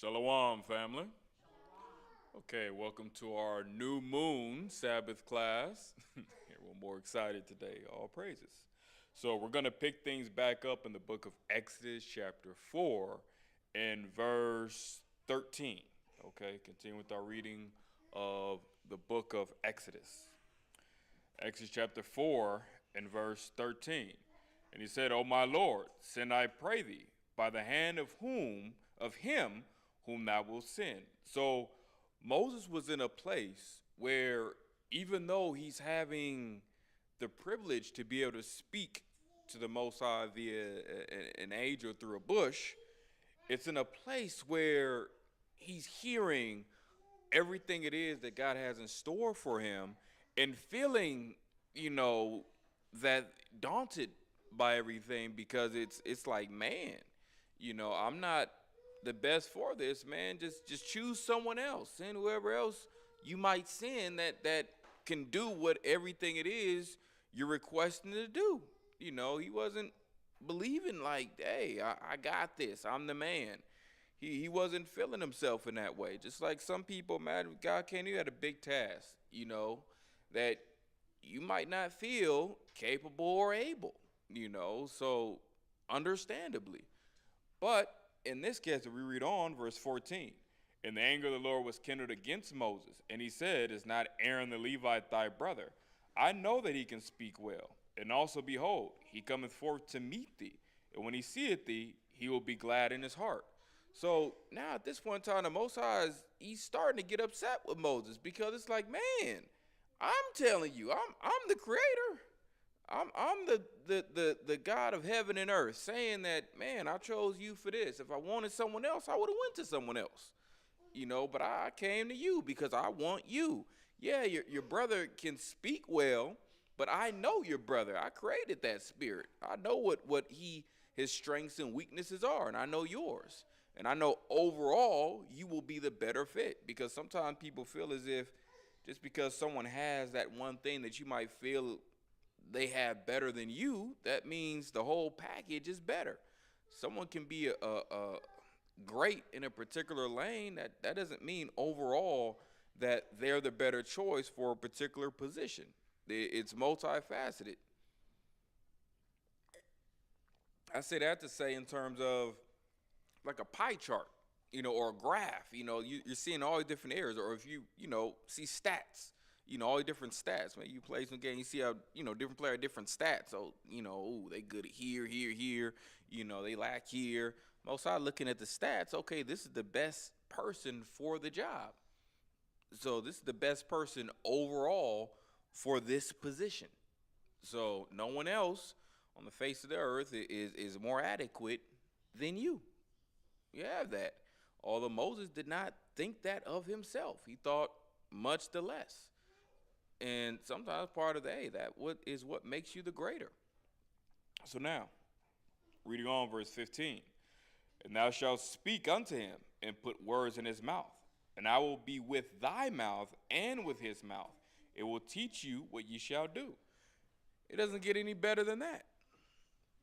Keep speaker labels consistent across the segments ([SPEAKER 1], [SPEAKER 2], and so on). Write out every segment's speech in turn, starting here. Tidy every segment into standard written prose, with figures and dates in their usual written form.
[SPEAKER 1] Shalom, family. Okay, welcome to our new moon Sabbath class. We're more excited today. All praises. So, we're going to pick things back up in the book of Exodus, chapter 4, and verse 13. Okay, continue with our reading of the book of Exodus. Exodus chapter 4 and verse 13. And he said, O my Lord, send I pray thee, by the hand of him whom thou wilt send. So Moses was in a place where even though he's having the privilege to be able to speak to the Most High via an angel through a bush, it's in a place where he's hearing everything it is that God has in store for him and feeling, you know, that daunted by everything because it's like, man, I'm not the best for this, man. Just choose someone else. Send whoever else you might send that can do what everything it is you're requesting to do. He wasn't believing like, hey, I got this. I'm the man. He wasn't feeling himself in that way. Just like some people, man, God came to you at a big task, that you might not feel capable or able, so understandably. But in this case, if we read on, verse 14, and the anger of the Lord was kindled against Moses, and he said, is not Aaron the Levite thy brother? I know that he can speak well. And also, behold, he cometh forth to meet thee. And when he seeth thee, he will be glad in his heart. So now at this point in time, the Most High he's starting to get upset with Moses because it's like, man, I'm telling you, I'm the creator. I'm the God of heaven and earth, saying that, man, I chose you for this. If I wanted someone else, I would have went to someone else. But I came to you because I want you. Yeah, your brother can speak well, but I know your brother. I created that spirit. I know what his strengths and weaknesses are, and I know yours. And I know overall you will be the better fit, because sometimes people feel as if just because someone has that one thing that you might feel they have better than you, that means the whole package is better. Someone can be a great in a particular lane. That doesn't mean overall that they're the better choice for a particular position. It's multifaceted. I say that to say in terms of like a pie chart, or a graph. You're seeing all the different areas, or if you see stats, all the different stats. Maybe you play some game, you see how different player different stats. So ooh, they good at here, here, here. They lack here. Most I looking at the stats. Okay, this is the best person for the job. So this is the best person overall for this position. So no one else on the face of the earth is more adequate than you. You have that. Although Moses did not think that of himself. He thought much the less. And sometimes part of what makes you the greater. So now, reading on verse 15. And thou shalt speak unto him, and put words in his mouth. And I will be with thy mouth and with his mouth. It will teach you what ye shall do. It doesn't get any better than that.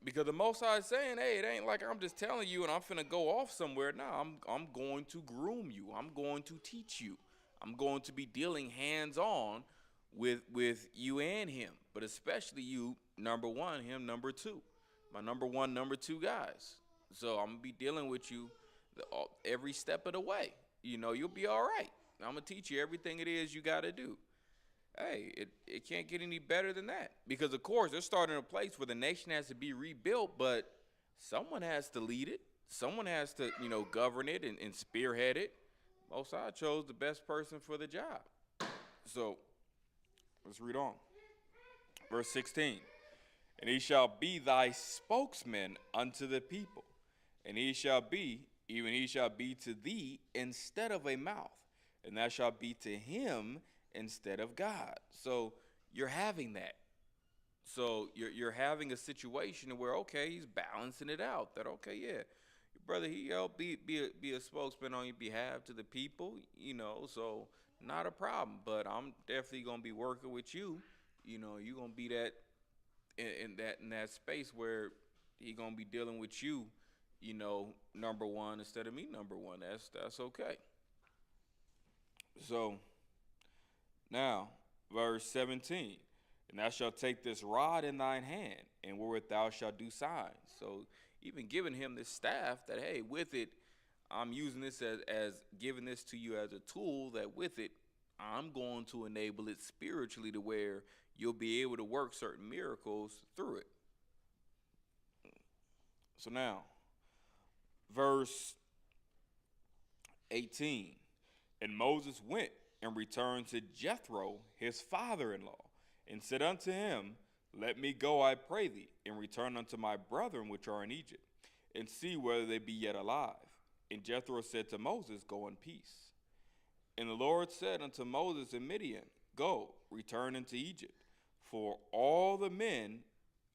[SPEAKER 1] Because the Most High is saying, hey, it ain't like I'm just telling you and I'm finna go off somewhere. No, I'm going to groom you. I'm going to teach you. I'm going to be dealing hands-on with you and him. But especially you, number one, him, number two. My number one, number two guys. So I'm going to be dealing with you every step of the way. You'll be all right. I'm going to teach you everything it is you got to do. Hey, it can't get any better than that. Because, of course, they're starting a place where the nation has to be rebuilt, but someone has to lead it. Someone has to, govern it and spearhead it. Most High chose the best person for the job. So, let's read on. Verse 16. And he shall be thy spokesman unto the people. And he shall be to thee instead of a mouth. And thou shalt be to him instead of God. So you're having that. So you're having a situation where, okay, he's balancing it out. That, okay, yeah, your brother, he helped be a spokesman on your behalf to the people, so not a problem. But I'm definitely gonna be working with you. You're gonna be that in that space where he gonna be dealing with you, number one instead of me number one. That's okay. So now, verse 17. And thou shalt take this rod in thine hand, and wherewith thou shalt do signs. So even giving him this staff that, hey, with it, I'm using this as giving this to you as a tool that with it, I'm going to enable it spiritually to where you'll be able to work certain miracles through it. So now, verse 18. And Moses went and returned to Jethro, his father-in-law, and said unto him, Let me go, I pray thee, and return unto my brethren which are in Egypt, and see whether they be yet alive. And Jethro said to Moses, Go in peace. And the Lord said unto Moses in Midian, Go, return into Egypt, for all the men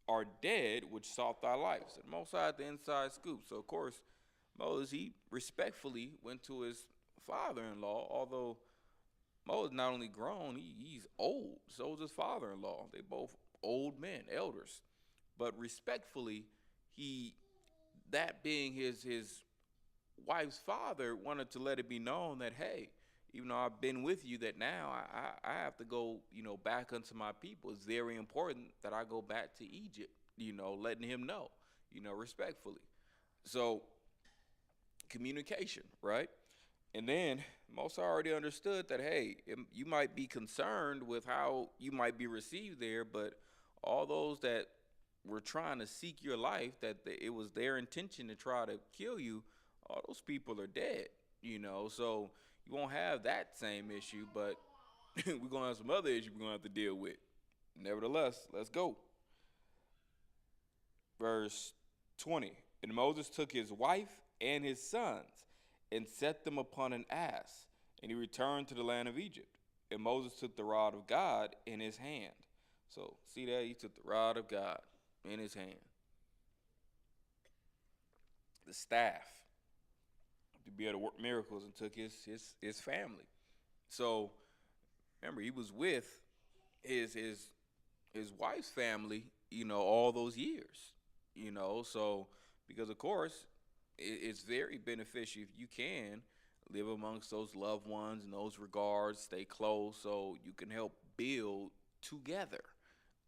[SPEAKER 1] are dead which sought thy life. So Most High the inside scoop. So of course, Moses, he respectfully went to his father-in-law, although Moses not only grown, he's old. So is his father-in-law. They both old men, elders. But respectfully, that being his wife's father, wanted to let it be known that, hey, even though I've been with you, that now I have to go, back unto my people. It's very important that I go back to Egypt, letting him know, respectfully. So communication, right? And then Moses already understood that, hey, you might be concerned with how you might be received there, but all those that were trying to seek your life, that it was their intention to try to kill you, all those people are dead, so you won't have that same issue, but we're going to have some other issues we're going to have to deal with. Nevertheless, let's go. Verse 20. And Moses took his wife and his sons and set them upon an ass, and he returned to the land of Egypt. And Moses took the rod of God in his hand. So see that? He took the rod of God in his hand. The staff to be able to work miracles, and took his family. So remember, he was with his wife's family, all those years, so because of course it's very beneficial if you can live amongst those loved ones in those regards, stay close, so you can help build together.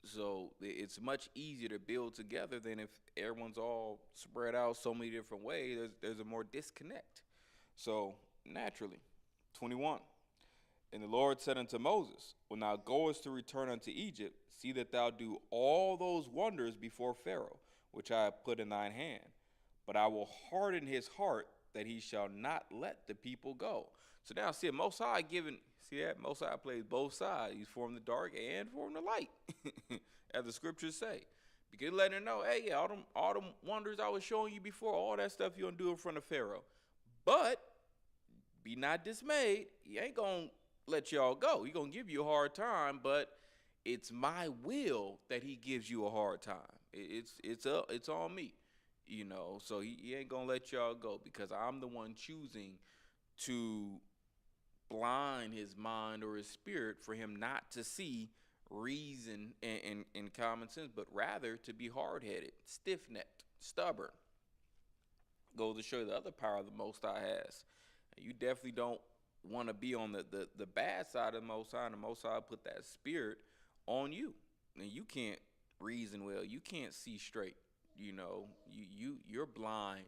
[SPEAKER 1] So it's much easier to build together than if everyone's all spread out so many different ways. There's a more disconnect. So naturally, 21. And the Lord said unto Moses, When thou goest to return unto Egypt, see that thou do all those wonders before Pharaoh, which I have put in thine hand. But I will harden his heart, that he shall not let the people go. So now see, Most High Most High plays both sides. He's for the dark and for the light, as the scriptures say. Because letting her know, hey, yeah, all them wonders I was showing you before, all that stuff you're going to do in front of Pharaoh. But be not dismayed. He ain't going to let y'all go. He's going to give you a hard time, but it's my will that he gives you a hard time. It's on me, so he ain't going to let y'all go, because I'm the one choosing to blind his mind or his spirit for him not to see reason and common sense, but rather to be hard-headed, stiff-necked, stubborn. Goes to show you the other power the Most High has. You definitely don't want to be on the bad side of the Most High, and the Most High put that spirit on you, and you can't reason well. You can't see straight. You're blind,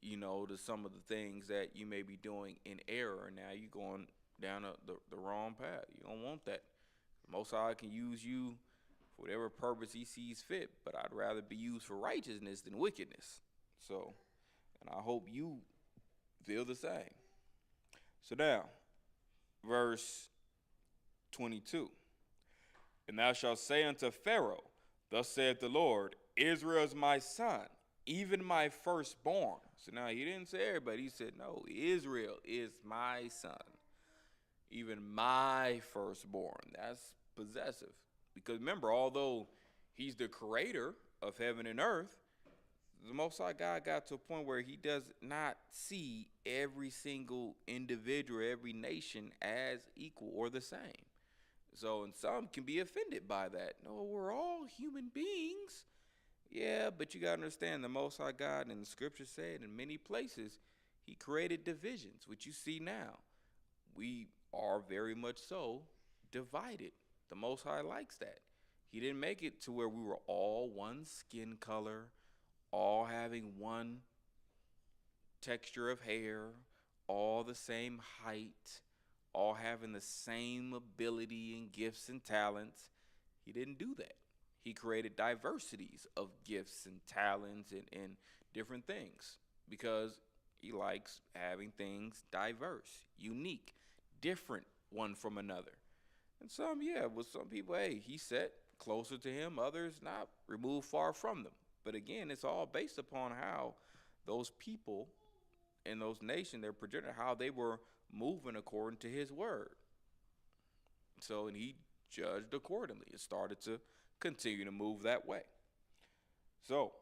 [SPEAKER 1] to some of the things that you may be doing in error. Now you're going down the wrong path. You don't want that. The Most High can use you for whatever purpose he sees fit, but I'd rather be used for righteousness than wickedness. So, and I hope you feel the same. So now, verse 22. And thou shalt say unto Pharaoh, Thus saith the Lord, Israel is my son, even my firstborn. So now he didn't say everybody. He said, no, Israel is my son, even my firstborn. That's possessive. Because remember, although he's the creator of heaven and earth, the Most High God got to a point where he does not see every single individual, every nation as equal or the same. So, and some can be offended by that. No, we're all human beings. Yeah, but you got to understand the Most High God, and the scripture said in many places, he created divisions, which you see now. We are very much so divided. The Most High likes that. He didn't make it to where we were all one skin color, all having one texture of hair, all the same height, all having the same ability and gifts and talents. He didn't do that. He created diversities of gifts and talents and different things because he likes having things diverse, unique, different one from another. And some, yeah, with some people, hey, he set closer to him, others not, removed far from them. But again, it's all based upon how those people in those nations, they're projecting how they were moving according to his word. So, and he judged accordingly. It started to continue to move that way. So,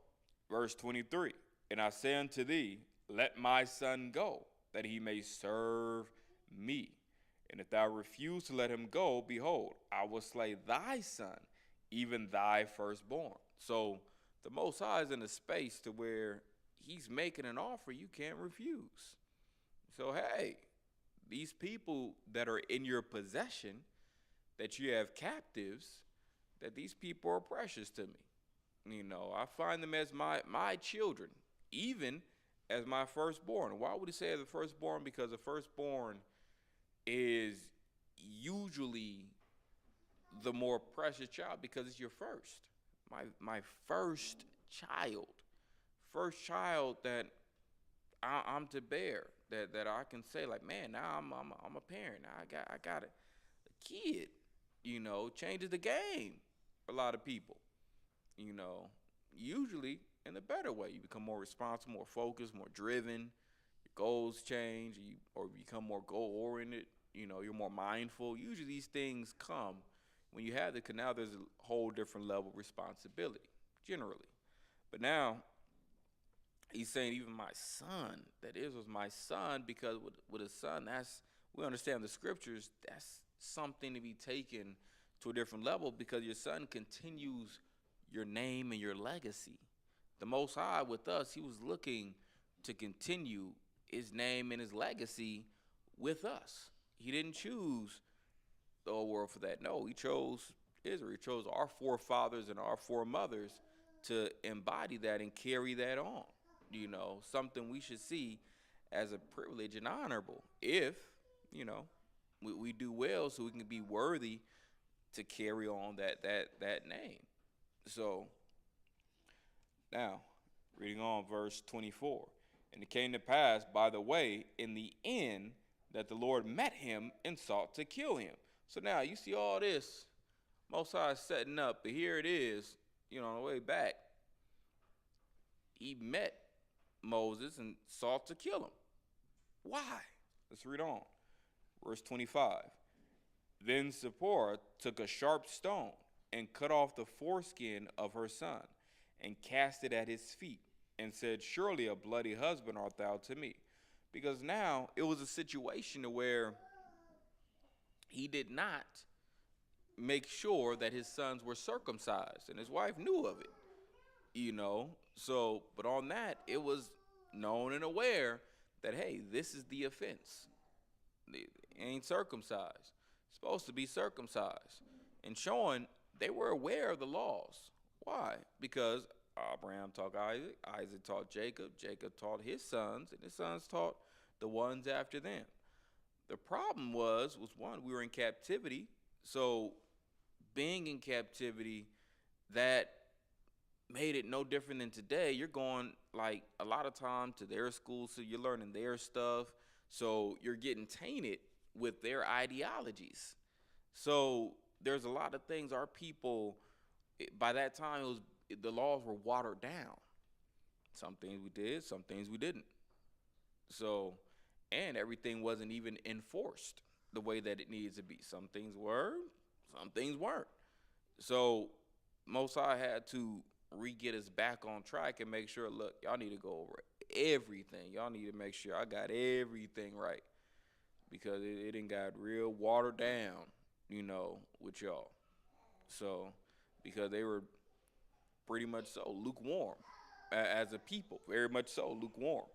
[SPEAKER 1] verse 23, and I say unto thee, let my son go, that he may serve me. And if thou refuse to let him go, behold, I will slay thy son, even thy firstborn. So the Most High is in a space to where he's making an offer you can't refuse. So, hey, these people that are in your possession, that you have captives, that these people are precious to me. You know, I find them as my children, even as my firstborn. Why would he say the firstborn? Because the firstborn is usually the more precious child because it's your first. My first child that I'm to bear, that I can say like, man, now I'm a parent. Now I got a kid. You know, changes the game for a lot of people. You know, usually in a better way. You become more responsible, more focused, more driven. Your goals change, or become more goal oriented. You know, you're more mindful. Usually these things come when you have the now there's a whole different level of responsibility, generally. But now he's saying even my son, that is was my son, because with a son, that's, we understand the scriptures, that's something to be taken to a different level because your son continues your name and your legacy. The Most High with us, he was looking to continue his name and his legacy with us. He didn't choose the old world for that. No, he chose Israel. He chose our forefathers and our foremothers to embody that and carry that on. You know, something we should see as a privilege and honorable if, you know, we do well so we can be worthy to carry on that name. So now, reading on verse 24. And it came to pass by the way in the end that the Lord met him and sought to kill him. So now you see all this Most High setting up, but here it is, you know, on the way back. He met Moses and sought to kill him. Why? Let's read on. Verse 25. Then Zipporah took a sharp stone and cut off the foreskin of her son and cast it at his feet and said, surely a bloody husband art thou to me. Because now it was a situation where he did not make sure that his sons were circumcised, and his wife knew of it, you know. So, but on that, it was known and aware that, hey, this is the offense. They ain't circumcised. Supposed to be circumcised. And showing they were aware of the laws. Why? Because Abraham taught Isaac, Isaac taught Jacob, Jacob taught his sons, and his sons taught the ones after them. The problem was one, we were in captivity. So being in captivity, that made it no different than today. You're going like a lot of time to their school, so you're learning their stuff. So you're getting tainted with their ideologies. So there's a lot of things our people, by that time, the laws were watered down. Some things we did, some things we didn't. So, and everything wasn't even enforced the way that it needs to be. Some things were, some things weren't. So Most High had to get us back on track and make sure, look, y'all need to go over everything. Y'all need to make sure I got everything right, because it done got real watered down, you know, with y'all. So, because they were pretty much so lukewarm as a people, very much so lukewarm.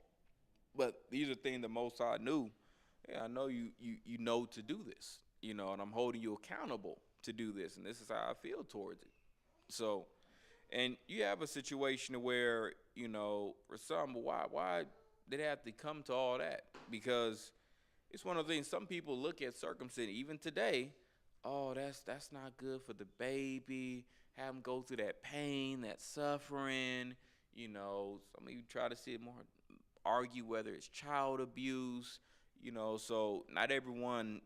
[SPEAKER 1] But these are things that Most High knew. Yeah, I know you know to do this, and I'm holding you accountable to do this, and this is how I feel towards it. So, and you have a situation where for some, why did it have to come to all that? Because it's one of the things some people look at circumcision even today. Oh, that's not good for the baby. Have them go through that pain, that suffering. Some of you try to see it more, argue whether it's child abuse. So not everyone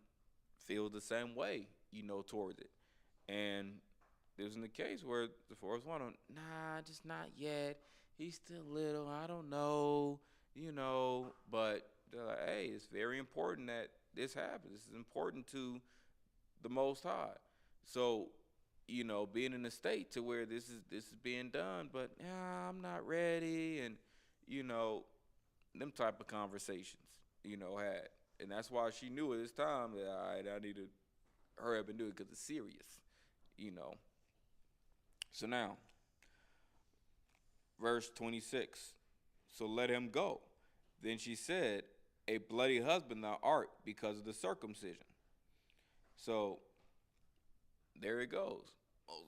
[SPEAKER 1] feels the same way, towards it. And there's in the case where the first one, nah, just not yet. He's still little. I don't know, But they're like, hey, it's very important that this happens. This is important to the Most High. So, being in a state to where this is being done, but yeah, I'm not ready, and them type of conversations, had, and that's why she knew at this time that all right, I need to hurry up and do it because it's serious, So now, verse 26. So let him go. Then she said, a bloody husband thou art because of the circumcision. So there it goes.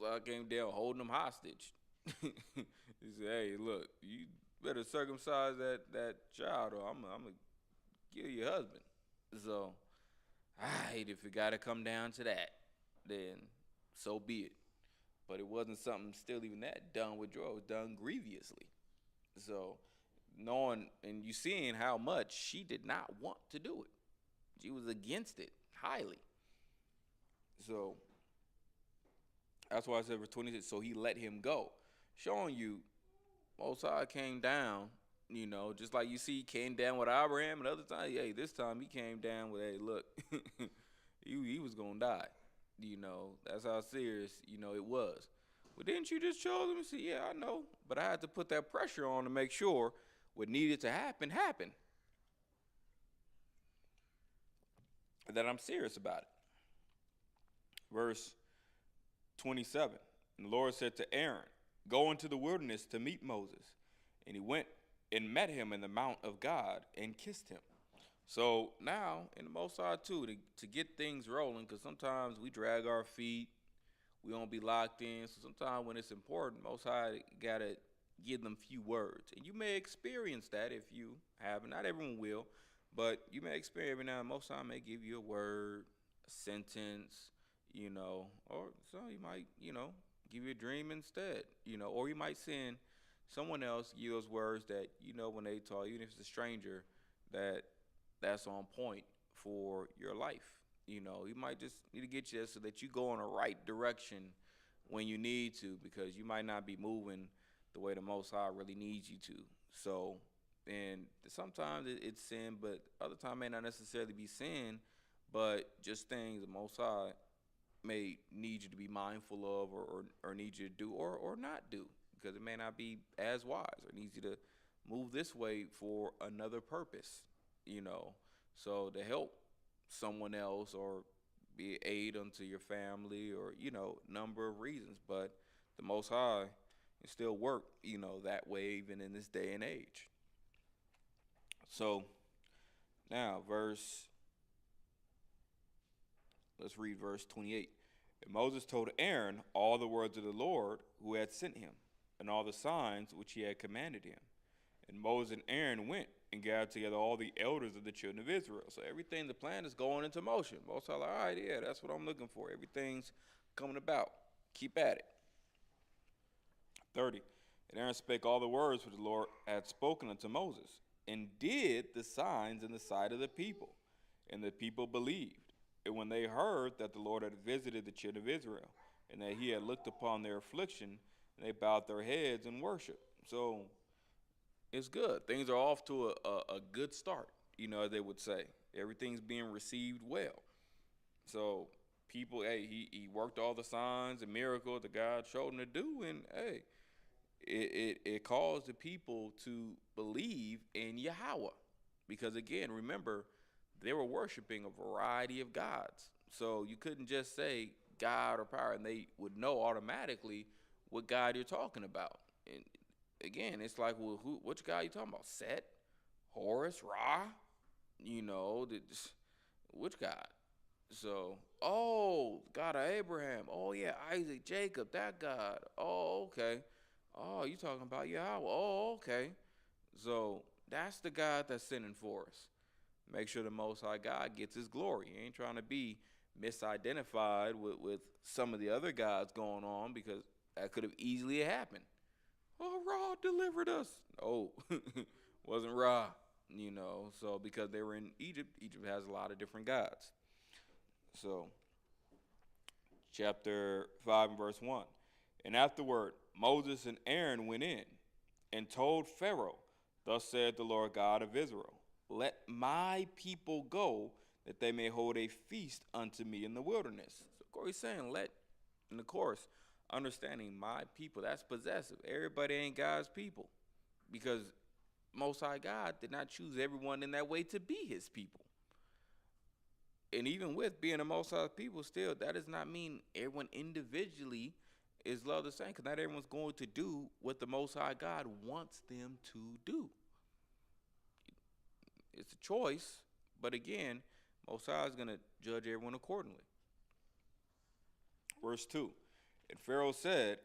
[SPEAKER 1] Moses came down holding him hostage. He said, hey, look, you better circumcise that child or I'm going to kill your husband. So, if it got to come down to that, then so be it. But it wasn't something still even that done with joy. It was done grievously. So knowing and you seeing how much she did not want to do it. She was against it highly. So that's why I said verse 26, so he let him go. Showing you Most High came down, just like you see he came down with Abraham and other times, hey, this time he came down with, hey, look, he was going to die. That's how serious, it was. But didn't you just chose him and say, yeah, I know. But I had to put that pressure on to make sure what needed to happen, happened. And that I'm serious about it. Verse 27, and the Lord said to Aaron, go into the wilderness to meet Moses. And he went and met him in the mount of God and kissed him. So now, in the Most High too, to get things rolling, because sometimes we drag our feet, we don't be locked in. So sometimes when it's important, Most High got to give them few words. And you may experience that if you haven't. Not everyone will, but you may experience every now and Most High may give you a word, a sentence, or so you might, give you a dream instead, or you might send someone else give those words that, when they talk, even if it's a stranger, that's on point for your life. You might just need to get you there so that you go in the right direction when you need to, because you might not be moving the way the Most High really needs you to. So, and sometimes it's sin, but other times may not necessarily be sin, but just things the Most High may need you to be mindful of or need you to do or not do, because it may not be as wise, or needs you to move this way for another purpose, so to help someone else or be an aid unto your family or, number of reasons. But the Most High can still work, that way even in this day and age. So now let's read verse 28. And Moses told Aaron all the words of the Lord who had sent him, and all the signs which he had commanded him. And Moses and Aaron went and gathered together all the elders of the children of Israel. So everything, the plan is going into motion. Most are like, all right, yeah, that's what I'm looking for. Everything's coming about. Keep at it. 30. And Aaron spake all the words which the Lord had spoken unto Moses, and did the signs in the sight of the people. And the people believed. And when they heard that the Lord had visited the children of Israel, and that he had looked upon their affliction, they bowed their heads and worshiped. So it's good. Things are off to a good start, they would say. Everything's being received well. So people, hey, he worked all the signs and miracles that God showed him to do, and hey, it caused the people to believe in Yahweh. Because again, remember, they were worshiping a variety of gods. So you couldn't just say God or power, and they would know automatically what God you're talking about. And again, it's like, well, which God you talking about? Set, Horus, Ra, which God? So, oh, God of Abraham. Oh yeah, Isaac, Jacob, that God. Oh, okay. Oh, you talking about Yahweh? Oh, okay. So that's the God that's sending for us. Make sure the Most High God gets His glory. He ain't trying to be misidentified with some of the other gods going on, because that could have easily happened. Oh, Ra delivered us. No, wasn't Ra. So because they were in Egypt, Egypt has a lot of different gods. So, chapter 5 and verse 1. And afterward, Moses and Aaron went in and told Pharaoh, thus said the Lord God of Israel, let my people go, that they may hold a feast unto me in the wilderness. So, of course, he's saying, and of course, understanding my people, that's possessive. Everybody ain't God's people, because Most High God did not choose everyone in that way to be His people. And even with being a Most High people, still, that does not mean everyone individually is loved the same, because not everyone's going to do what the Most High God wants them to do. It's a choice, but again, Most High is going to judge everyone accordingly. Verse 2, and Pharaoh said,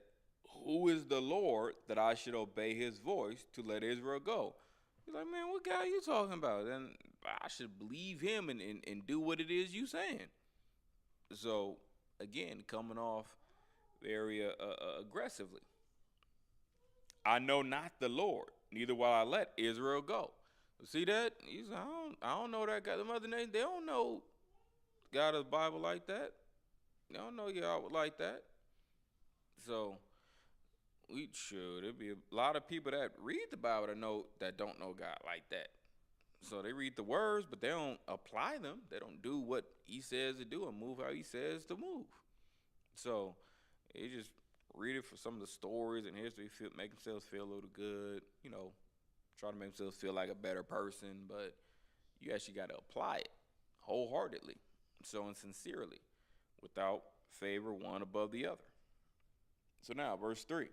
[SPEAKER 1] who is the Lord that I should obey His voice to let Israel go? He's like, man, what guy are you talking about? And I should believe him and do what it is you saying. So, again, coming off very aggressively. I know not the Lord, neither will I let Israel go. See that? He's like, I don't know that guy. The mother name, they don't know God of the Bible like that. They don't know Yahweh like that. So, we should. There'd be a lot of people that read the Bible that don't know God like that. So they read the words, but they don't apply them. They don't do what He says to do and move how He says to move. So they just read it for some of the stories and history, make themselves feel a little good, try to make themselves feel like a better person, but you actually got to apply it wholeheartedly, so and sincerely, without favor one above the other. So now, verse 3.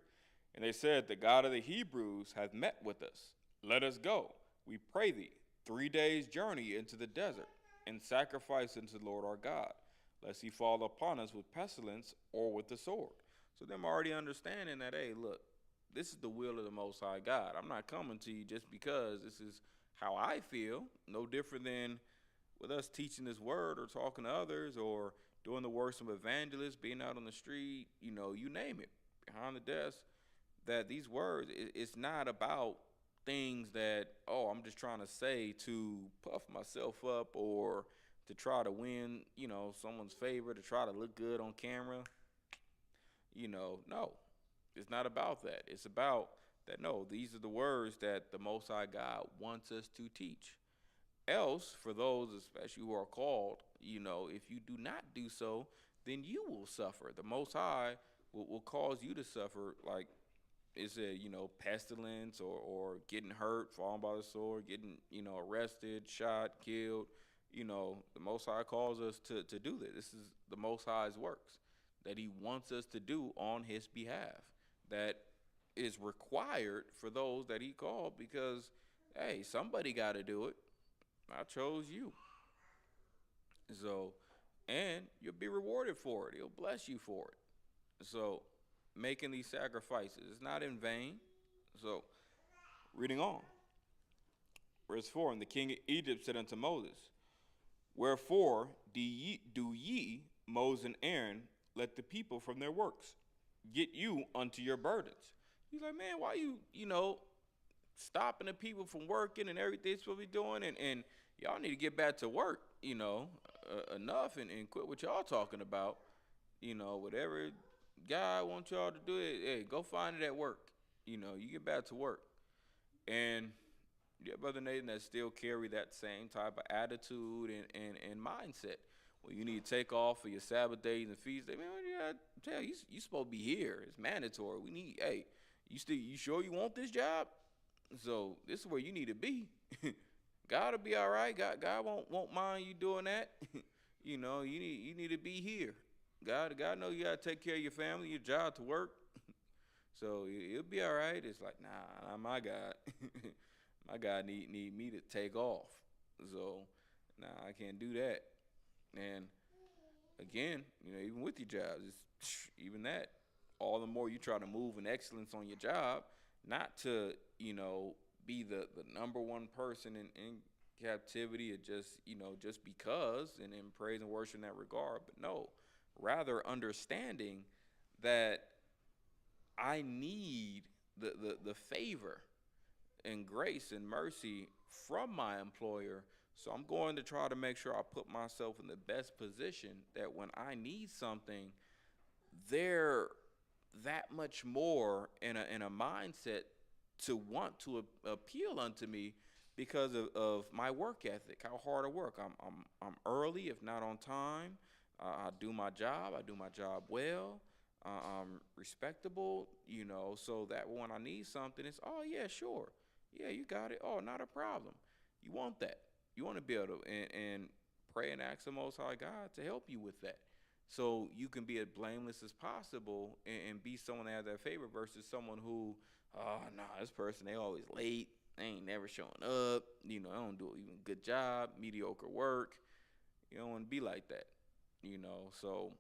[SPEAKER 1] And they said, the God of the Hebrews hath met with us. Let us go, we pray thee, 3 days' journey into the desert, and sacrifice unto the Lord our God, lest He fall upon us with pestilence or with the sword. So them already understanding that, hey, look, this is the will of the Most High God. I'm not coming to you just because this is how I feel. No different than with us teaching this word or talking to others or doing the works of evangelists, being out on the street, you name it, behind the desk. That these words, it's not about things that, I'm just trying to say to puff myself up or to try to win, someone's favor, to try to look good on camera. No, it's not about that. It's about that, no, these are the words that the Most High God wants us to teach. Else, for those especially who are called, if you do not do so, then you will suffer. The Most High will cause you to suffer, like it said, pestilence or getting hurt, falling by the sword, getting, arrested, shot, killed. The Most High calls us to do this. This is the Most High's works that He wants us to do on His behalf. That is required for those that He called, because, hey, somebody got to do it. I chose you. So, and you'll be rewarded for it. He'll bless you for it. So, making these sacrifices, it's not in vain. So, reading on. Verse 4, and the king of Egypt said unto Moses, wherefore do ye, Moses and Aaron, let the people from their works get you unto your burdens? He's like, man, why you, stopping the people from working and everything they're supposed to be doing, and y'all need to get back to work, enough and quit what y'all talking about. Whatever God wants y'all to do, hey, go find it at work. You get back to work. And you have Brother Nathan that still carry that same type of attitude and mindset. Well, you need to take off for your Sabbath days and feast days. Man, I tell you, you supposed to be here. It's mandatory. We need, hey, you sure you want this job? So this is where you need to be. God will be all right. God won't mind you doing that. You need to be here. God knows you gotta take care of your family, your job, to work. So it'll be all right. It's like, nah, not my God. My God need me to take off. So, nah, I can't do that. And again, even with your jobs, it's even that. All the more you try to move in excellence on your job, not to, be the number one person in captivity or just because and in praise and worship in that regard. But no, rather understanding that I need the favor and grace and mercy from my employer. So I'm going to try to make sure I put myself in the best position that when I need something, they're that much more in a mindset to want to appeal unto me because of my work ethic, how hard I work. I'm early, if not on time. I do my job. I do my job well. I'm respectable, so that when I need something, it's, oh, yeah, sure. Yeah, you got it. Oh, not a problem. You want that. You want to be able to and pray and ask the Most High God to help you with that. So you can be as blameless as possible and be someone that has that favor versus someone who, oh, nah, this person, they always late. They ain't never showing up. They don't do even a good job, mediocre work. You don't want to be like that, So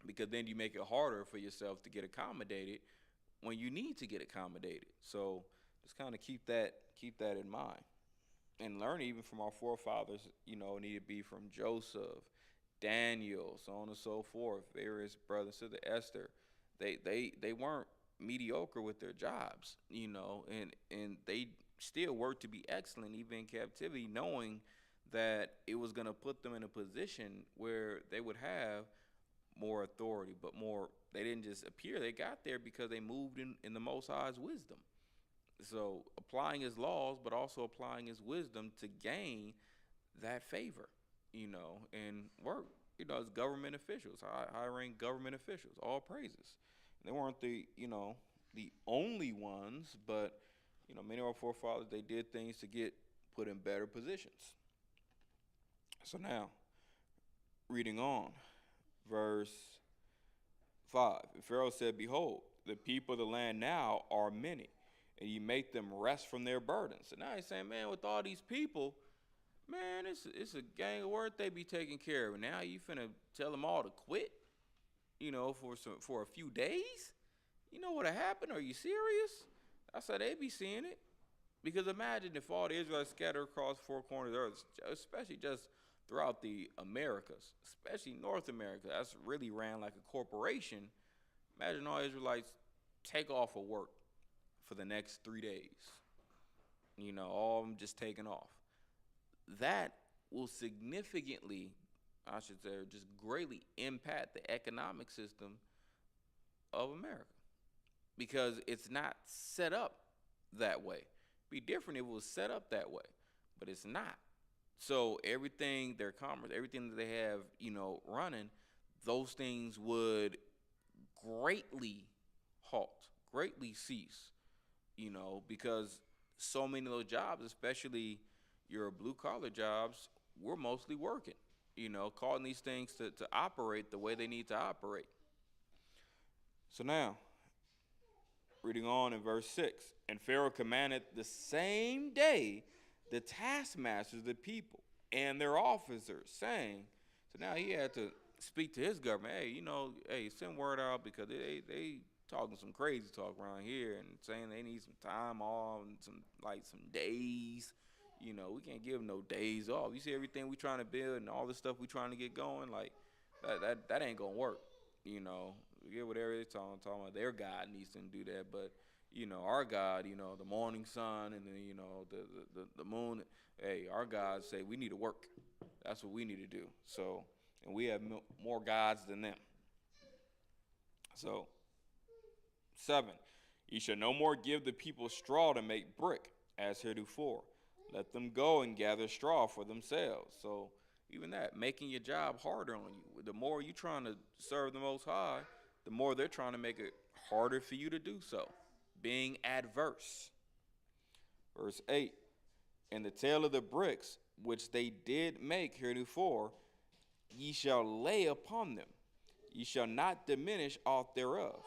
[SPEAKER 1] because then you make it harder for yourself to get accommodated when you need to get accommodated. So just kind of keep that in mind and learn even from our forefathers. Need to be from Joseph, Daniel, so on and so forth. Various brothers to the Esther, they weren't mediocre with their jobs, and they still worked to be excellent even in captivity, knowing that it was going to put them in a position where they would have more authority, but more, they didn't just appear. They got there because they moved in the Most High's wisdom. So applying his laws, but also applying his wisdom to gain that favor, and work, as government officials, high rank government officials, all praises. And they weren't the only ones, but, many of our forefathers, they did things to get put in better positions. So now, reading on, verse 5. And Pharaoh said, behold, the people of the land now are many, and you make them rest from their burdens. So now he's saying, man, with all these people, man, it's a gang of work they be taking care of. And now you finna tell them all to quit, for a few days? You know what'll happen? Are you serious? That's how they be seeing it. Because imagine if all the Israelites scattered across four corners of the earth, especially just throughout the Americas, especially North America, that's really ran like a corporation. Imagine all Israelites take off of work for the next 3 days. All of them just taking off. That will significantly, I should say, just greatly impact the economic system of America. Because it's not set up that way. Be different if it was set up that way, but it's not. So everything, their commerce, everything that they have, running, those things would greatly halt, greatly cease, because so many of those jobs, especially your blue collar jobs, we're mostly working, causing these things to operate the way they need to operate. So now, reading on in verse 6, and Pharaoh commanded the same day the taskmasters of the people and their officers, saying, so now he had to speak to his government, hey, send word out because they talking some crazy talk around here and saying they need some time off and some days. We can't give them no days off. You see everything we trying to build and all the stuff we trying to get going, like that ain't gonna work. Get whatever they're talking about. Their God needs them to do that, but our God, the morning sun and the moon. Hey, our God say we need to work. That's what we need to do. So, and we have more gods than them. So, 7, ye shall no more give the people straw to make brick, as heretofore. Let them go and gather straw for themselves. So, even that, making your job harder on you. The more you're trying to serve the Most High, the more they're trying to make it harder for you to do so, being adverse. Verse 8, and the tale of the bricks, which they did make heretofore, ye shall lay upon them. Ye shall not diminish aught thereof.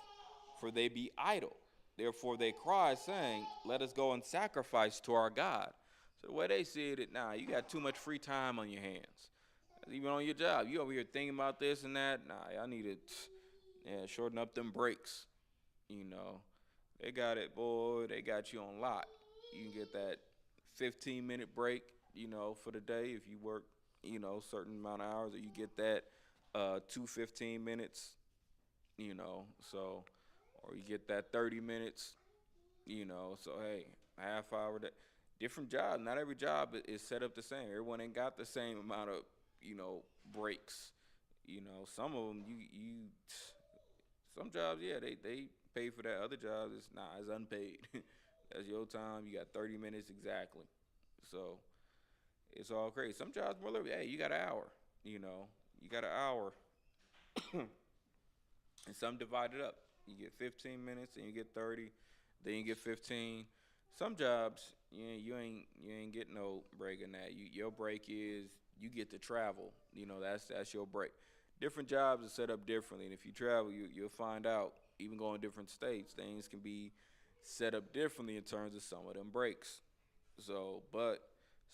[SPEAKER 1] for they be idle. Therefore they cry, saying, let us go and sacrifice to our God. So the way they see it, nah, you got too much free time on your hands. Even on your job, you over here thinking about this and that. Nah, I need to shorten up them breaks. They got it, boy. They got you on lock. You can get that 15-minute break, for the day if you work, certain amount of hours, or you get that 15 minutes, so, or you get that 30 minutes, so hey, half hour. That different job. Not every job is set up the same. Everyone ain't got the same amount of breaks. Some of them some jobs, yeah, they pay for that. Other jobs, it's unpaid. That's your time. You got 30 minutes exactly. So it's all crazy. Some jobs more literally, hey, you got an hour. You got an hour, and some divide it up. You get 15 minutes, and you get 30, then you get 15. Some jobs, you ain't getting no break in that. Your break is you get to travel. That's your break. Different jobs are set up differently, and if you travel, you'll find out. Even going to different states, things can be set up differently in terms of some of them breaks. So, but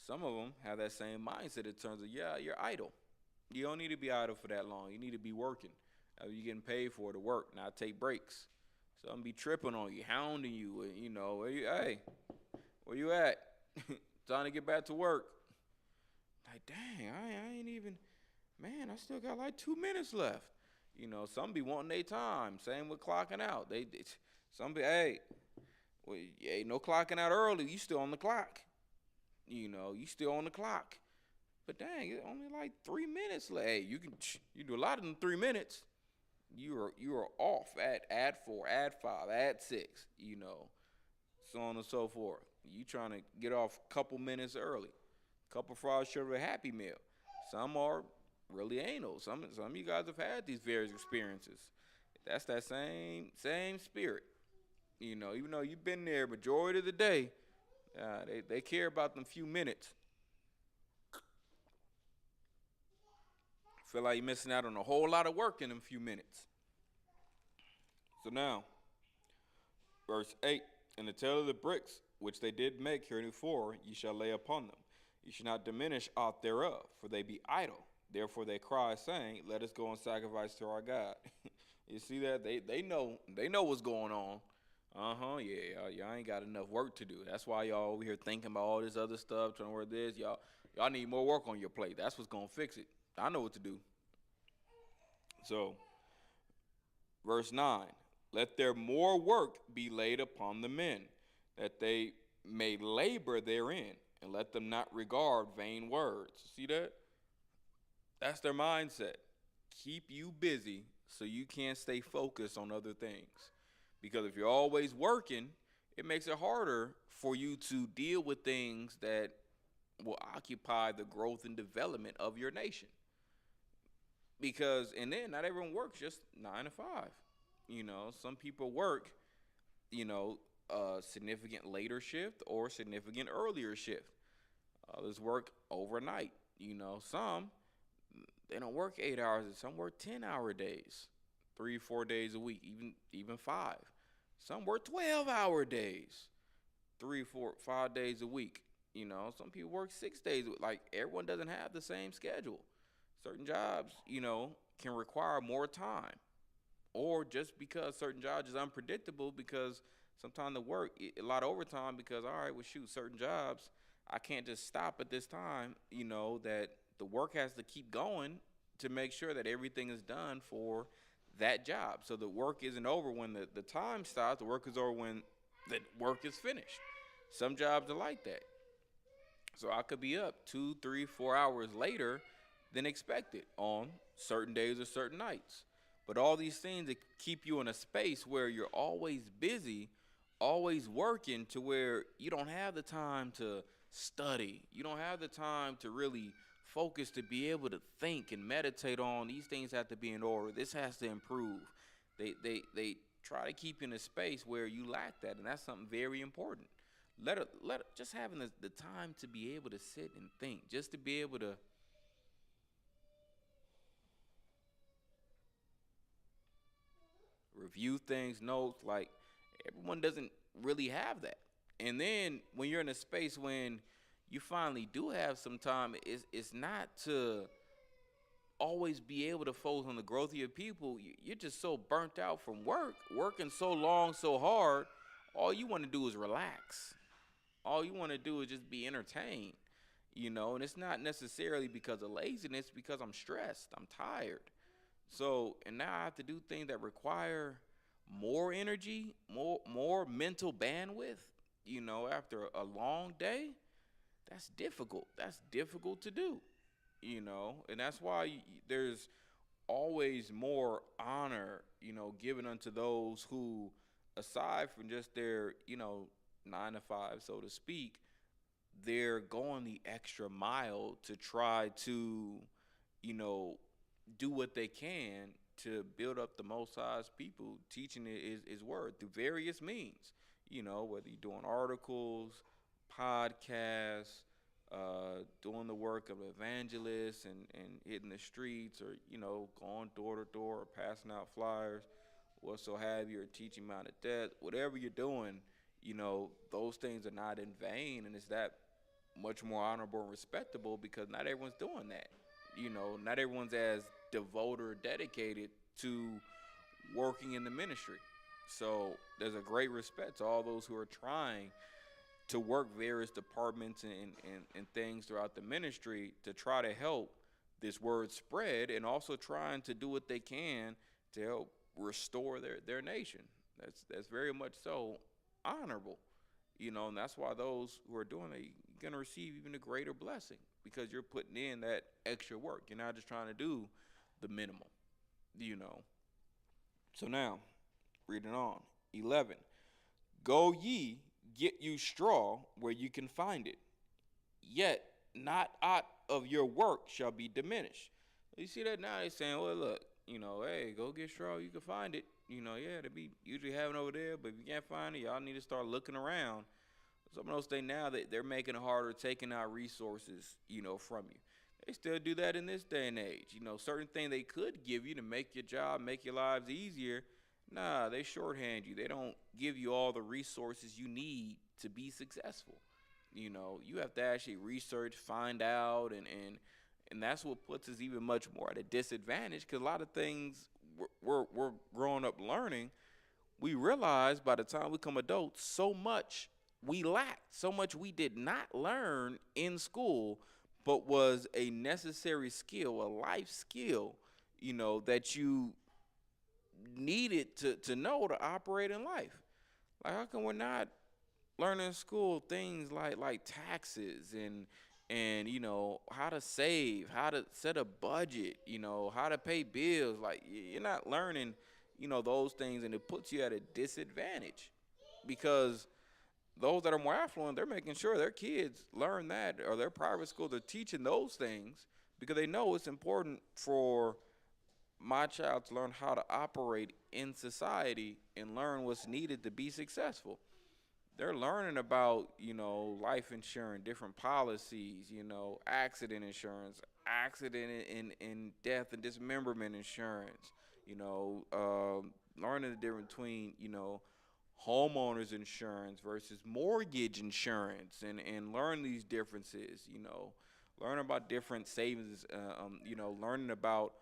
[SPEAKER 1] some of them have that same mindset in terms of, you're idle. You don't need to be idle for that long. You need to be working. You're getting paid for to work, not take breaks. So I'm be tripping on you, hounding you. Where you at? Trying to get back to work. Like, dang, I ain't even, man, I still got like 2 minutes left. Some be wanting their time. Same with clocking out. Some be, no clocking out early. You still on the clock. You still on the clock. But dang, it's only like 3 minutes left. Hey, you do a lot in 3 minutes. You are off at 4, at 5, at 6. So on and so forth. You trying to get off a couple minutes early. Couple fries short of a Happy Meal. Some are really anal. Some of you guys have had these various experiences. That's that same spirit. Even though you've been there majority of the day, they care about them few minutes. Feel like you're missing out on a whole lot of work in them few minutes. So now, verse 8, and the tale of the bricks which they did make heretofore, ye shall lay upon them. You should not diminish aught thereof, for they be idle. Therefore they cry, saying, let us go and sacrifice to our God. You see that? They know what's going on. Yeah, y'all ain't got enough work to do. That's why y'all over here thinking about all this other stuff, trying to work this. Y'all need more work on your plate. That's what's going to fix it. I know what to do. So, verse 9, let their more work be laid upon the men, that they may labor therein, and let them not regard vain words. See that? That's their mindset. Keep you busy so you can't stay focused on other things. Because if you're always working, it makes it harder for you to deal with things that will occupy the growth and development of your nation. And then not everyone works just 9 to 5. Some people work, a significant later shift or significant earlier shift. Others work overnight. Some, they don't work 8 hours. Some work 10-hour days, 3-4 days a week, even 5. Some work 12-hour days, 3-4-5 days a week. Some people work 6 days. Like, everyone doesn't have the same schedule. Certain jobs, can require more time. Or just because certain jobs is unpredictable, because sometimes the work, a lot of overtime, because, all right, well, shoot, certain jobs, I can't just stop at this time, that the work has to keep going to make sure that everything is done for that job. So the work isn't over when the time stops. The work is over when the work is finished. Some jobs are like that. So I could be up 2, 3, 4 hours later than expected on certain days or certain nights. But all these things that keep you in a space where you're always busy, always working, to where you don't have the time to study. You don't have the time to really focus, to be able to think and meditate on these things. Have to be in order. This has to improve. They try to keep you in a space where you lack that, and that's something very important. Just having the time to be able to sit and think, just to be able to
[SPEAKER 2] review things, notes. Like everyone doesn't really have that. And then when you're in a space when you finally do have some time, it's not to always be able to focus on the growth of your people. You're just so burnt out from working so long, so hard. All you want to do is relax. All you want to do is just be entertained, and it's not necessarily because of laziness, because I'm stressed, I'm tired. So, and now I have to do things that require more energy, more mental bandwidth, after a long day. That's difficult. That's difficult to do, and that's why there's always more honor, given unto those who, aside from just their, 9 to 5, so to speak, they're going the extra mile to try to, you know, do what they can to build up the Most High's people, teaching his word through various means. Whether you're doing articles, podcasts, doing the work of evangelists and hitting the streets, or going door to door or passing out flyers, whatso have you, or teaching Mount of Death, whatever you're doing, those things are not in vain, and it's that much more honorable and respectable because not everyone's doing that. Not everyone's as devoted or dedicated to working in the ministry. So there's a great respect to all those who are trying to work various departments and things throughout the ministry to try to help this word spread, and also trying to do what they can to help restore their nation. That's very much so honorable, and that's why those who are doing it, you're going to receive even a greater blessing because you're putting in that extra work. You're not just trying to do the minimum, So now, reading on, 11, go ye, get you straw where you can find it, yet not aught of your work shall be diminished. You see that now? They're saying, well, look, hey, go get straw, you can find it. Yeah, they be usually having over there, but if you can't find it, y'all need to start looking around. Some of those things now, they're making it harder, taking out resources, from you. They still do that in this day and age. Certain things they could give you to make your job, make your lives easier. Nah, they shorthand you. They don't give you all the resources you need to be successful. You have to actually research, find out, and that's what puts us even much more at a disadvantage, because a lot of things we're growing up learning, we realize by the time we become adults, so much we lacked, so much we did not learn in school, but was a necessary skill, a life skill, that you needed to know to operate in life. Like, how come we're not learning in school things like taxes and how to save, how to set a budget, how to pay bills? Like, you're not learning those things, and it puts you at a disadvantage because those that are more affluent, they're making sure their kids learn that, or their private school, they're teaching those things because they know it's important for my child to learn how to operate in society and learn what's needed to be successful. They're learning about, life insurance, different policies, accident insurance, accident and death and dismemberment insurance, learning the difference between, homeowners insurance versus mortgage insurance, and learn these differences, learn about different savings, learning about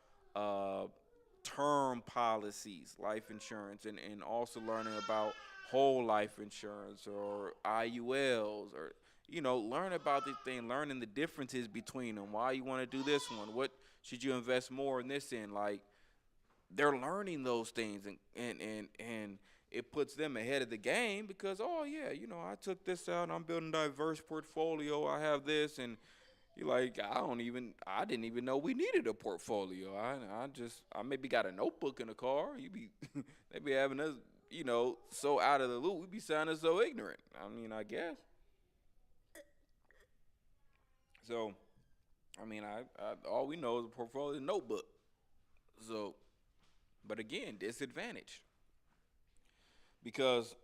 [SPEAKER 2] term policies, life insurance, and also learning about whole life insurance or IULs, or learn about the thing, learning the differences between them, why you want to do this one, what should you invest more in this in. Like, they're learning those things, and it puts them ahead of the game because, oh yeah, I took this out, I'm building a diverse portfolio, I have this. And you're like, I didn't even know we needed a portfolio. I maybe got a notebook in the car. They be having us, so out of the loop. We be sounding so ignorant. I guess. So, all we know is a portfolio and notebook. So, but again, disadvantage because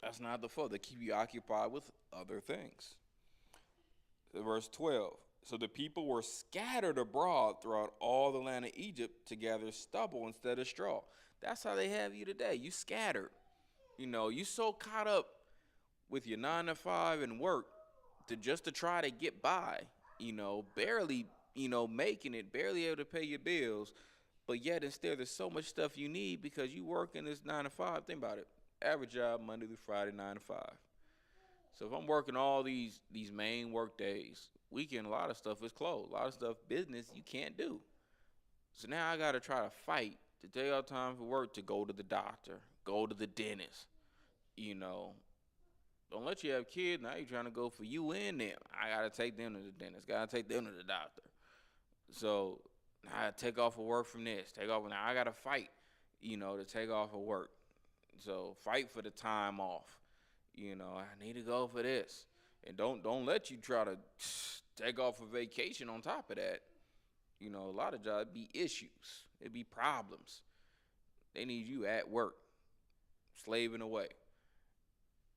[SPEAKER 2] that's not the fault. They keep you occupied with other things. Verse 12. So the people were scattered abroad throughout all the land of Egypt to gather stubble instead of straw. That's how they have you today. You scattered. You so caught up with your 9 to 5 and work to try to get by, barely, making it, barely able to pay your bills. But yet and still there's so much stuff you need because you work in this 9 to 5. Think about it. Average job Monday through Friday, 9 to 5. So if I'm working all these main work days, weekend a lot of stuff is closed. A lot of stuff business you can't do. So now I gotta try to fight to take out time for work to go to the doctor, go to the dentist. You know, don't let you have kids. Now you're trying to go for you and them. I gotta take them to the dentist. Gotta take them to the doctor. So I gotta take off of work from this. Take off. Now I gotta fight. To take off of work. So fight for the time off. I need to go for this. And don't let you try to take off a vacation on top of that. A lot of jobs be issues. It be problems. They need you at work, slaving away.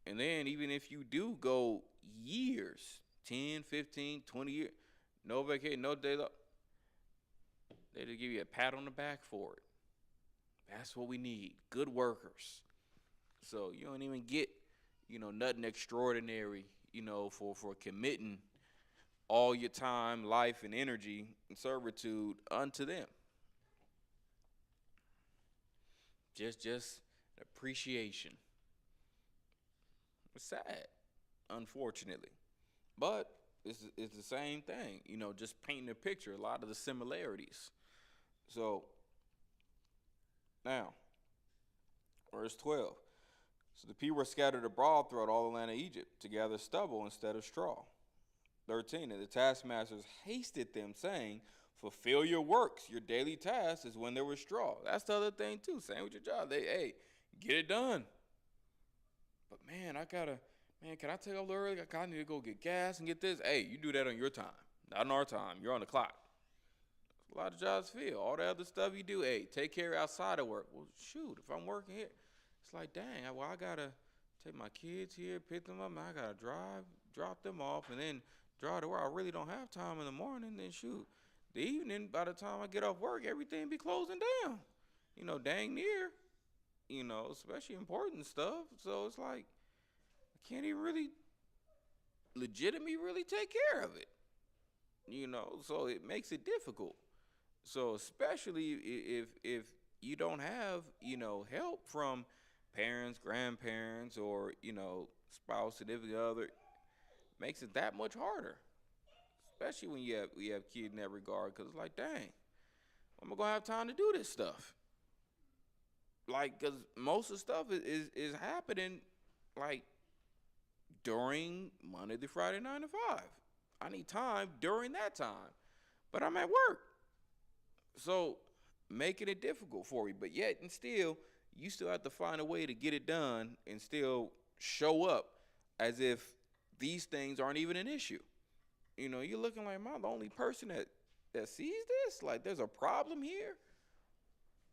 [SPEAKER 2] And then even if you do go years, 10, 15, 20 years, no vacation, no day off, they just give you a pat on the back for it. That's what we need, good workers. So you don't even get, nothing extraordinary, for committing all your time, life, and energy and servitude unto them. Just appreciation. It's sad, unfortunately. But it's the same thing, just painting a picture, a lot of the similarities. So, now, verse 12. So the people were scattered abroad throughout all the land of Egypt to gather stubble instead of straw. 13. And the taskmasters hasted them, saying, fulfill your works. Your daily task is when there was straw. That's the other thing, too. Same with your job. Hey, get it done. But, man, can I take off early? I need to go get gas and get this. Hey, you do that on your time, not on our time. You're on the clock. A lot of jobs feel. All the other stuff you do, hey, take care outside of work. Well, shoot, if I'm working here, it's like, dang, I got to take my kids here, pick them up, and I got to drive, drop them off, and then drive to where I really don't have time in the morning. Then, shoot, the evening, by the time I get off work, everything be closing down. Dang near, especially important stuff. So it's like, I can't even really legitimately really take care of it. So it makes it difficult. So especially if you don't have, help from parents, grandparents, or, spouse, significant other, makes it that much harder. Especially when you have kids in that regard, because it's like, dang, I'm going to have time to do this stuff. Like, because most of the stuff is happening, like, during Monday through Friday, 9 to 5. I need time during that time, but I'm at work. So making it difficult for you, but yet and still, you still have to find a way to get it done and still show up as if these things aren't even an issue. You're looking like, am I the only person that sees this? Like, there's a problem here?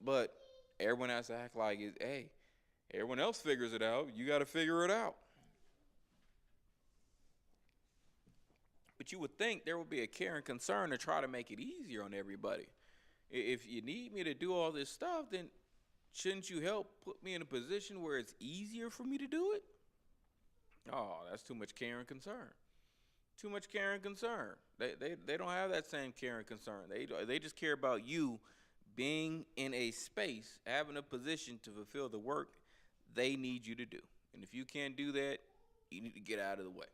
[SPEAKER 2] But everyone has to act like, hey, everyone else figures it out. You got to figure it out. But you would think there would be a care and concern to try to make it easier on everybody. If you need me to do all this stuff, then shouldn't you help put me in a position where it's easier for me to do it? Oh, that's too much care and concern. Too much care and concern. They don't have that same care and concern. They just care about you being in a space, having a position to fulfill the work they need you to do. And if you can't do that, you need to get out of the way.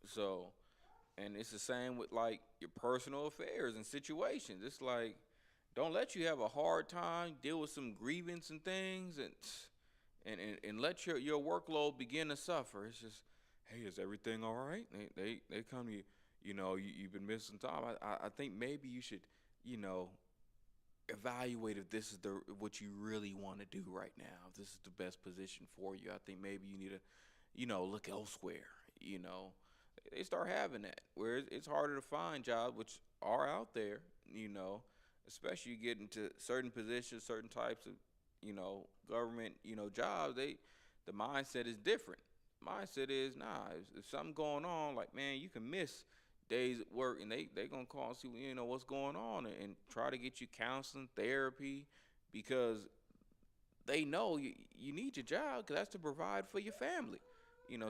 [SPEAKER 2] So, and it's the same with like your personal affairs and situations. It's like, don't let you have a hard time, deal with some grievance and things, and let your workload begin to suffer. It's just, hey, is everything all right? They come to you, you've been missing time. I think maybe you should, evaluate if this is what you really want to do right now. If this is the best position for you. I think maybe you need to, look elsewhere. They start having that where it's harder to find jobs, which are out there, especially you get into certain positions, certain types of, government, jobs. The mindset is different. Mindset is, nah, if something going on, like, man, you can miss days at work, and they gonna call and see what's going on, and try to get you counseling, therapy, because they know you need your job because that's to provide for your family.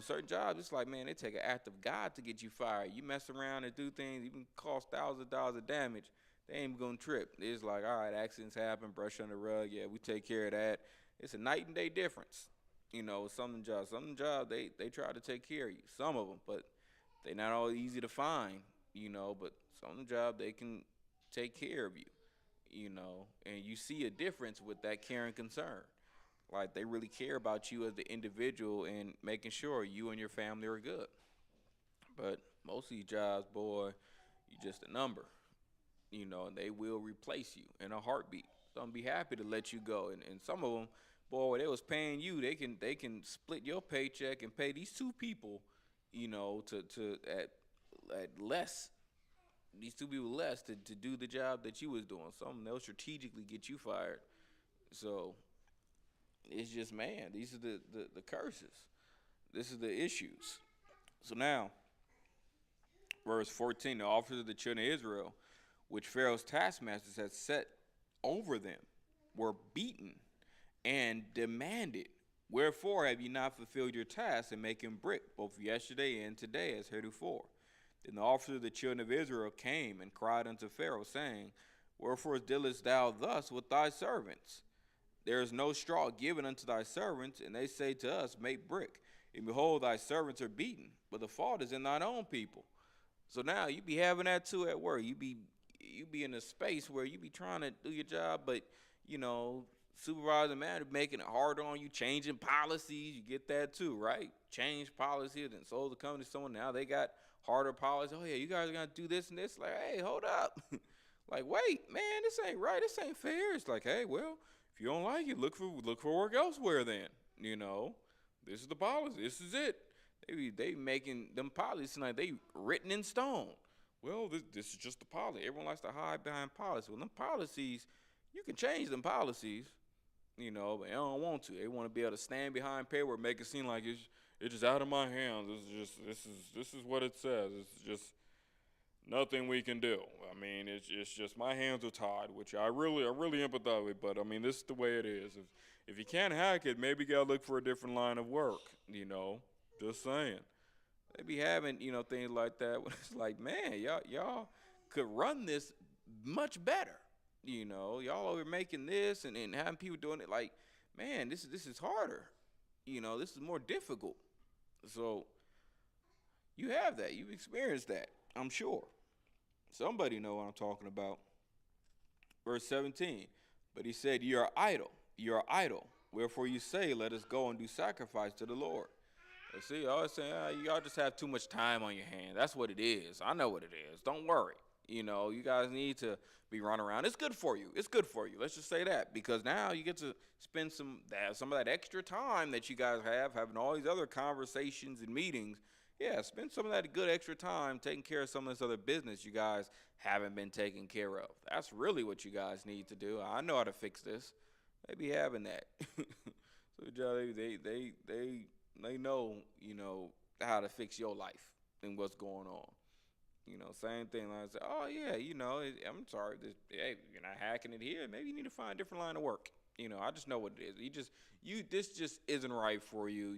[SPEAKER 2] Certain jobs, it's like, man, they take an act of God to get you fired. You mess around and do things, even cause thousands of dollars of damage, they ain't gonna trip. It's like, all right, accidents happen, brush under the rug, yeah, we take care of that. It's a night and day difference. Some jobs they try to take care of you, some of them, but they not all easy to find. But some job they can take care of you. And you see a difference with that care and concern. Like, they really care about you as the individual and making sure you and your family are good. But most of these jobs, boy, you just a number, and they will replace you in a heartbeat. So I'm be happy to let you go. And some of them, boy, they was paying you, they can split your paycheck and pay these two people, to at less. These two people less to do the job that you was doing. Some they'll strategically get you fired. So it's just, man, these are the curses. This is the issues. So now, verse 14, the officers of the children of Israel, which Pharaoh's taskmasters had set over them, were beaten and demanded, wherefore have ye not fulfilled your task in making brick, both yesterday and today, as heretofore? Then the officers of the children of Israel came and cried unto Pharaoh, saying, wherefore dealest thou thus with thy servants? There is no straw given unto thy servants, and they say to us, make brick. And behold, thy servants are beaten, but the fault is in thine own people. So now you be having that too at work. You be in a space where you be trying to do your job, but supervisor, man, making it harder on you, changing policies. You get that too, right? Change policies and sold the company to someone. Now they got harder policies. Oh yeah, you guys are gonna do this and this. Like, hey, hold up. Like, wait, man, this ain't right. This ain't fair. It's like, hey, well, if you don't like it, look for work elsewhere then. This is the policy. This is it. They making them policies like they written in stone. Well, this is just the policy. Everyone likes to hide behind policy. Well, them policies, you can change them policies, but they don't want to. They want to be able to stand behind paper, make it seem like it's just out of my hands. This is what it says. It's just nothing we can do. I mean, it's just my hands are tied, which I really empathize with. But I mean, this is the way it is. If you can't hack it, maybe you gotta look for a different line of work. Just saying. They be having things like that. It's like, man, y'all could run this much better. Y'all over making this and having people doing it. Like, man, this is harder. This is more difficult. So you have that. You've experienced that, I'm sure. Somebody know what I'm talking about. Verse 17, but he said, you are idle. Wherefore you say, let us go and do sacrifice to the Lord. And see, I always say, y'all just have too much time on your hands. That's what it is. I know what it is. Don't worry. You guys need to be running around. It's good for you. Let's just say that, because now you get to spend some of that extra time that you guys having all these other conversations and meetings. Yeah, spend some of that good extra time taking care of some of this other business you guys haven't been taking care of. That's really what you guys need to do. I know how to fix this. They be having that. So they know, how to fix your life and what's going on. Same thing. Like I say, oh yeah, I'm sorry. Hey, you're not hacking it here. Maybe you need to find a different line of work. I just know what it is. This just isn't right for you.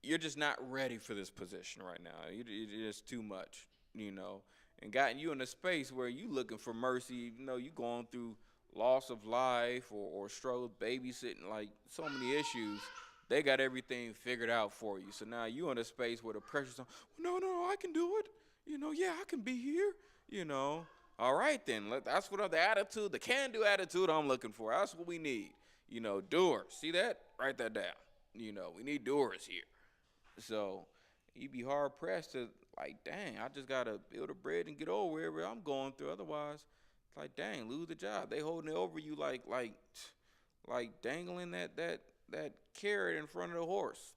[SPEAKER 2] You're just not ready for this position right now. It's too much, and gotten you in a space where you looking for mercy. You going through loss of life or struggle babysitting, like so many issues. They got everything figured out for you. So now you in a space where the pressure's on. No, I can do it. Yeah, I can be here. All right then. That's what the attitude, the can-do attitude I'm looking for. That's what we need. Doers. See that? Write that down. We need doers here. So you'd be hard pressed to, like, dang, I just gotta build a bread and get over wherever I'm going through. Otherwise, it's like, dang, lose the job. They holding it over you like dangling that carrot in front of the horse.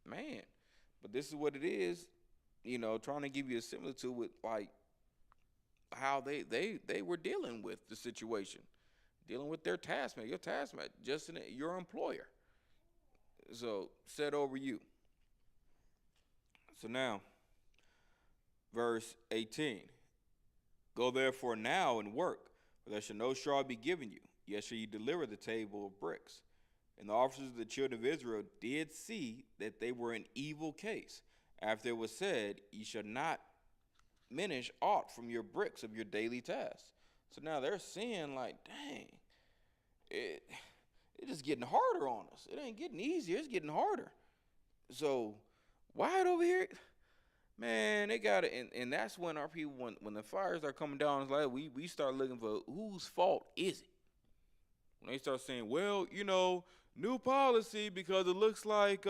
[SPEAKER 2] Man. But this is what it is, trying to give you a similitude with like how they were dealing with the situation, dealing with their taskmate, your taskmate, your employer. So set over you. So now, Verse 18. Go therefore now and work, for there shall no straw be given you, yet shall ye deliver the table of bricks. And the officers of the children of Israel did see that they were in evil case, after it was said, ye shall not diminish aught from your bricks of your daily tasks. So now they're seeing like, dang, it's just getting harder on us. It ain't getting easier, it's getting harder. So Wyatt over here, man, they got it. And that's when our people, when the fires are coming down, it's like we start looking for whose fault is it? When they start saying, well, new policy because it looks like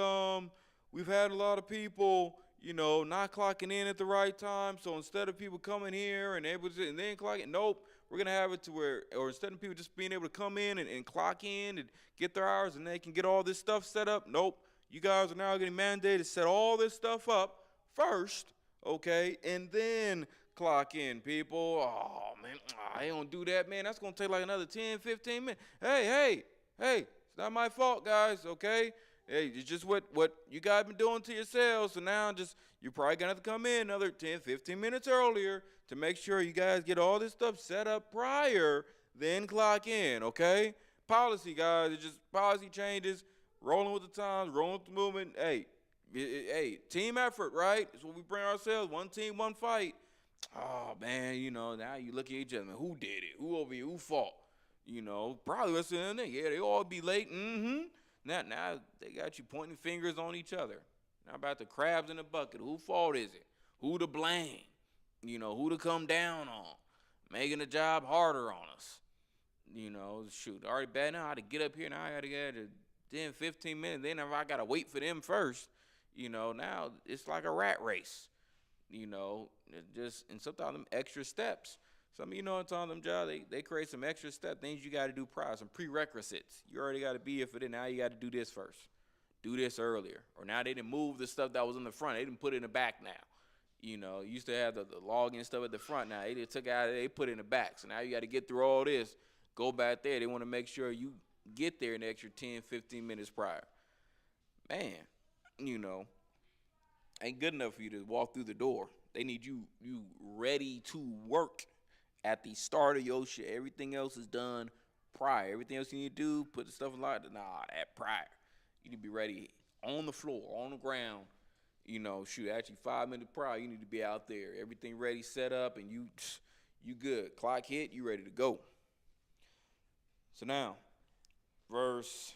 [SPEAKER 2] we've had a lot of people, not clocking in at the right time. So instead of people coming here and able to and then clock it, nope, we're gonna have it to where, or instead of people just being able to come in and clock in and get their hours and they can get all this stuff set up, nope, you guys are now getting mandated to set all this stuff up first, okay, and then clock in, people. Oh man, I don't do that, man. That's gonna take like another 10, 15 minutes. Hey, it's not my fault, guys, okay? Hey, it's just what you guys been doing to yourselves. So now you're probably gonna have to come in another 10, 15 minutes earlier to make sure you guys get all this stuff set up prior, then clock in, okay? Policy, guys, it's just policy changes, rolling with the times, rolling with the movement. Hey, team effort, right? It's what we bring ourselves, one team, one fight. Oh man, now you look at each other, man, who did it? Who over here? Who fought? Probably what's in there. Yeah, they all be late. Now they got you pointing fingers on each other. Now about the crabs in the bucket. Who fault is it? Who to blame? Who to come down on? Making the job harder on us. Shoot, already bad now. I had to get up here. Now I got to get 10, 15 minutes. Then if I got to wait for them first, now it's like a rat race. And sometimes them extra steps. Some of on them jobs, they create some extra step things you got to do prior, some prerequisites. You already got to be here for this. Now you got to do this first. Do this earlier. Or now they didn't move the stuff that was in the front. They didn't put it in the back now. Used to have the login stuff at the front. Now they took out, they put it in the back. So now you got to get through all this, go back there. They want to make sure you get there an extra 10, 15 minutes prior. Man, ain't good enough for you to walk through the door. They need you ready to work at the start of your shit. Everything else is done prior. Everything else you need to do, put the stuff in line. At prior. You need to be ready on the floor, on the ground. Actually 5 minutes prior, you need to be out there. Everything ready, set up, and you good. Clock hit, you ready to go. So now, verse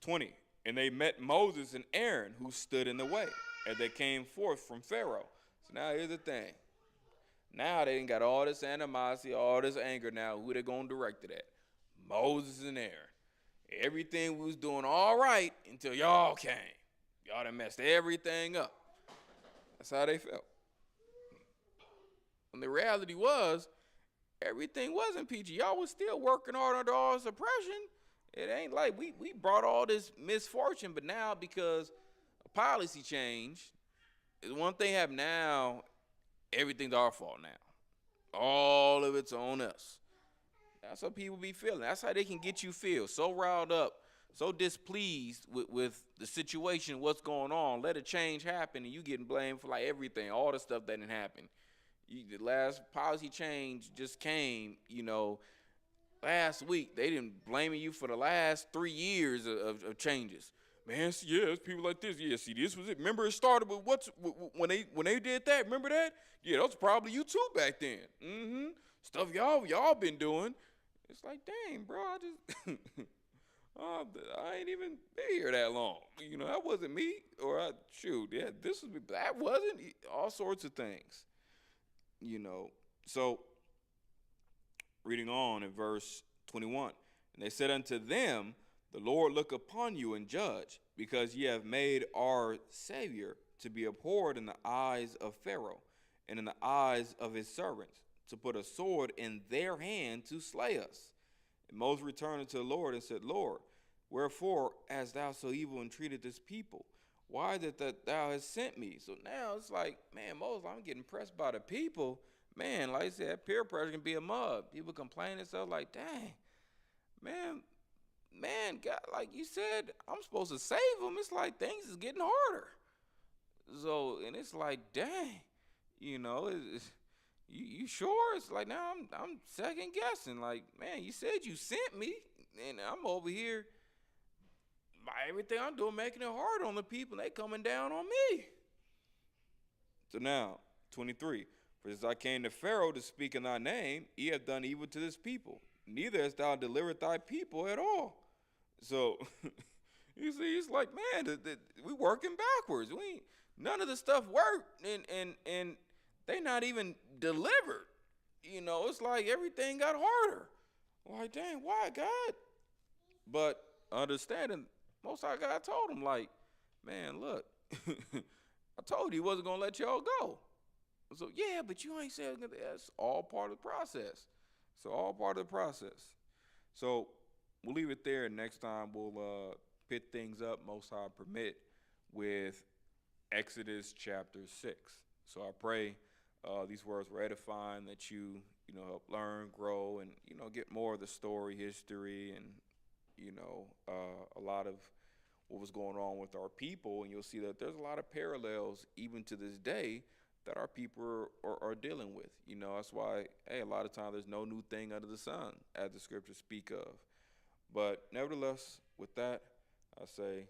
[SPEAKER 2] 20. And they met Moses and Aaron, who stood in the way, as they came forth from Pharaoh. So now here's the thing. Now they ain't got all this animosity, all this anger now. Who they going to direct it at? Moses and Aaron. Everything was doing all right until y'all came. Y'all done messed everything up. That's how they felt. And the reality was, everything wasn't PG. Y'all was still working hard under all this oppression. It ain't like we brought all this misfortune, but now because a policy change, one thing happened now, everything's our fault now. All of it's on us. That's how people be feeling. That's how they can get you feel. So riled up, so displeased with the situation, what's going on. Let a change happen and you getting blamed for like everything, all the stuff that didn't happen. The last policy change just came, last week. They didn't blame you for the last 3 years of changes. Man, yeah, it's people like this. Yeah, see, this was it. Remember, it started with when they did that. Remember that? Yeah, that was probably you too back then. Stuff y'all been doing. It's like, dang, bro, I ain't even been here that long. That wasn't me. Or that wasn't. All sorts of things. So reading on in verse 21, and they said unto them, the Lord look upon you and judge, because ye have made our Savior to be abhorred in the eyes of Pharaoh, and in the eyes of his servants, to put a sword in their hand to slay us. And Moses returned unto the Lord and said, Lord, wherefore hast thou so evil entreated this people? Why is it that thou hast sent me? So now it's like, man, Moses, I'm getting pressed by the people. Man, like I said, peer pressure can be a mug. People complaining, so like, dang, man, God, like you said, I'm supposed to save them. It's like things is getting harder. So, and it's like, dang, You sure? It's like now I'm second guessing. Like, man, you said you sent me, and I'm over here by everything I'm doing, making it hard on the people. They coming down on me. So now, 23. For as I came to Pharaoh to speak in thy name, he hath done evil to this people. Neither hast thou delivered thy people at all. So, you see, it's like, man, we working backwards. None of the stuff worked, and they not even delivered. It's like everything got harder. Like, dang, why, God? But understanding, Most High God told him, like, man, look, I told you he wasn't going to let y'all go. So, yeah, but you ain't saying that's all part of the process. So, all part of the process. So, we'll leave it there. Next time, we'll pick things up, Most High permit, with Exodus chapter 6. So, I pray these words were edifying, that you help learn, grow, and, get more of the story, history, and, a lot of what was going on with our people. And you'll see that there's a lot of parallels even to this day that our people are dealing with. That's why, hey, a lot of times there's no new thing under the sun, as the scriptures speak of. But nevertheless, with that, I say